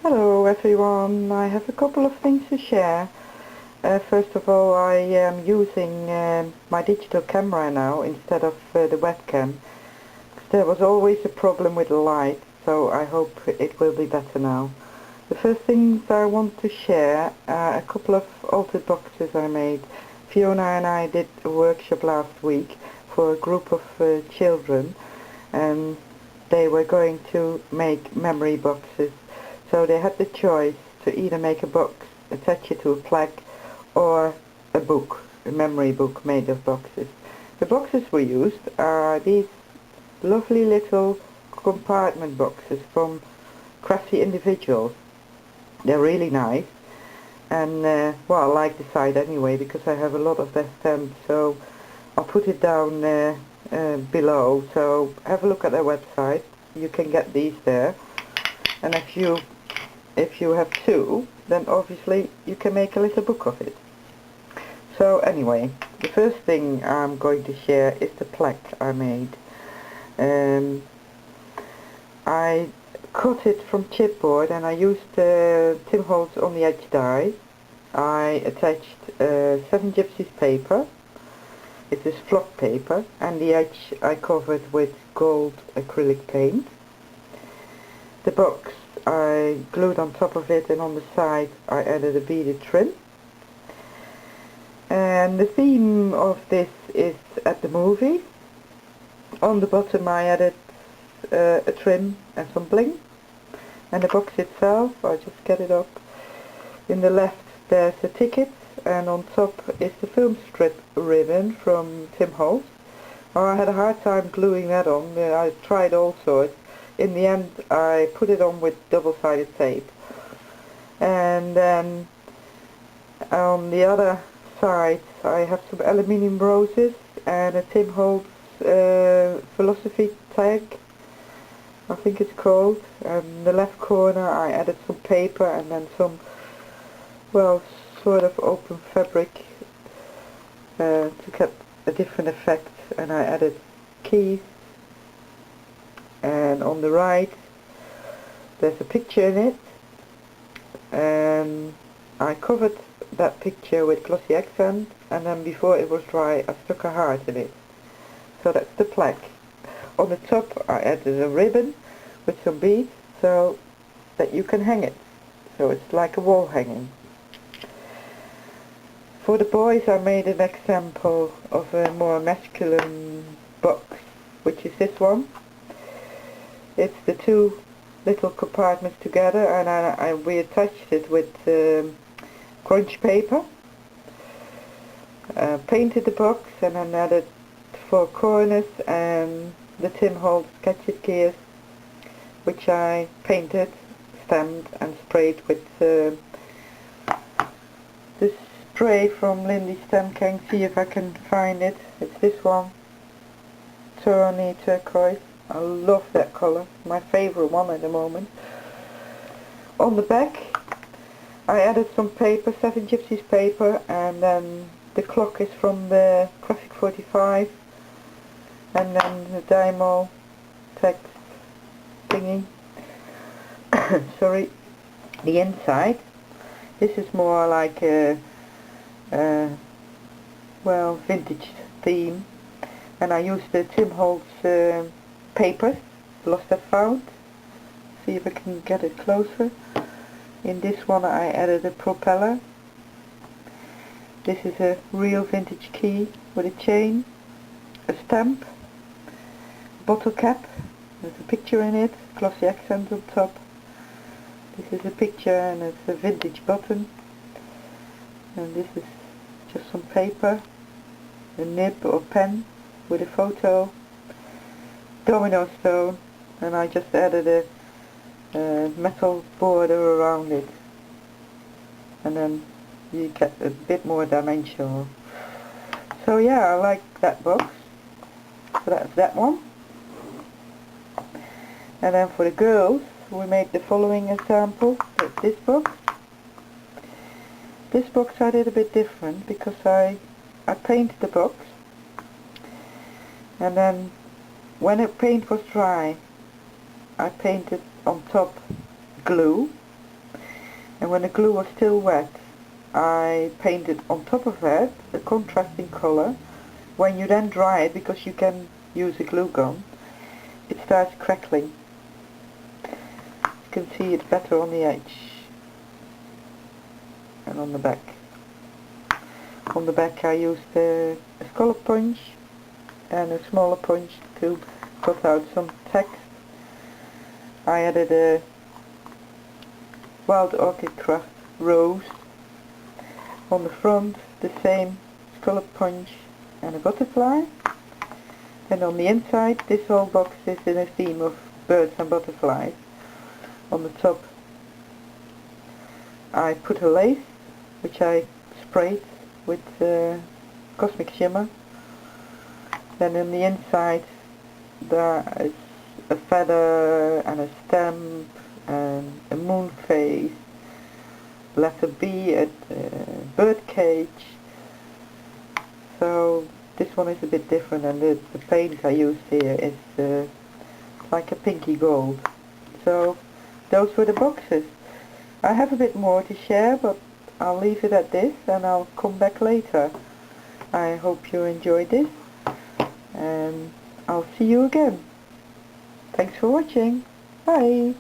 Hello everyone, I have a couple of things to share. First of all, I am using my digital camera now instead of the webcam. There was always a problem with the light, so I hope it will be better now. The first things I want to share are a couple of altered boxes I made. Fiona and I did a workshop last week for a group of children, and they were going to make memory boxes. So they had the choice to either make a box, attach it to a plaque, or a book, a memory book made of boxes. The boxes we used are these lovely little compartment boxes from Crafty Individuals. They're really nice, and well, I like the side anyway because I have a lot of their stamps, so I'll put it down below, so have a look at their website. You can get these there, and if you have two, then obviously you can make a little book of it. So anyway, the first thing I'm going to share is the plaque I made. I cut it from chipboard and I used Tim Holtz on the edge die. I attached 7 Gypsies paper. It is flock paper, and the edge I covered with gold acrylic paint. The box I glued on top of it, and on the side I added a beaded trim. And the theme of this is at the movie. On the bottom I added a trim and some bling. And the box itself, I'll just get it up. In the left there's a ticket, and on top is the film strip ribbon from Tim Holtz. Oh, I had a hard time gluing that on. I tried all sorts. In the end I put it on with double-sided tape. And then on the other side I have some aluminium roses and a Tim Holtz philosophy tag, I think it's called. And in the left corner I added some paper and then some, well, sort of open fabric to get a different effect, and I added keys. And on the right there's a picture in it, and I covered that picture with glossy accent, and then before it was dry I stuck a heart in it. So that's the plaque. On the top I added a ribbon with some beads so that you can hang it, so it's like a wall hanging. For the boys I made an example of a more masculine box, which is this one. It's the two little compartments together, and we attached it with crunch paper, painted the box, and then added 4 corners and the Tim Holtz gadget gears, which I painted, stamped and sprayed with this spray from Lindy Stem King. See if I can find it. It's this one, Tawny Turquoise. I love that colour, my favourite one at the moment. On the back I added some paper, 7 Gypsies paper, and then the clock is from the Graphic 45, and then the Dymo text thingy. Sorry. The inside, this is more like a well, vintage theme, and I used the Tim Holtz paper, lost and found. See if I can get it closer. In this one I added a propeller. This is a real vintage key with a chain, a stamp, bottle cap, there's a picture in it, glossy accent on top. This is a picture and it's a vintage button. And this is just some paper, a nib or pen with a photo, domino stone, and I just added a metal border around it, and then you get a bit more dimensional. So yeah, I like that box. So that's that one. And then for the girls we made the following example. That's this box. This box I did a bit different because I painted the box, and then when the paint was dry I painted on top glue, And when the glue was still wet, I painted on top of that a contrasting color. When you then dry it, because you can use a glue gun, it starts crackling. You can see it better on the edge and on the back. On the back I used a scallop punch and a smaller punch to cut out some text. I added a wild orchid craft rose. On the front the same scallop punch and a butterfly. And on the inside this whole box is in a theme of birds and butterflies. On the top I put a lace which I sprayed with cosmic shimmer. Then on the inside there is a feather and a stamp and a moon face, letter B, a bird cage. So this one is a bit different, and the paint I used here is like a pinky gold. So those were the boxes. I have a bit more to share, but I'll leave it at this and I'll come back later. I hope you enjoyed this, and I'll see you again. Thanks for watching. Bye.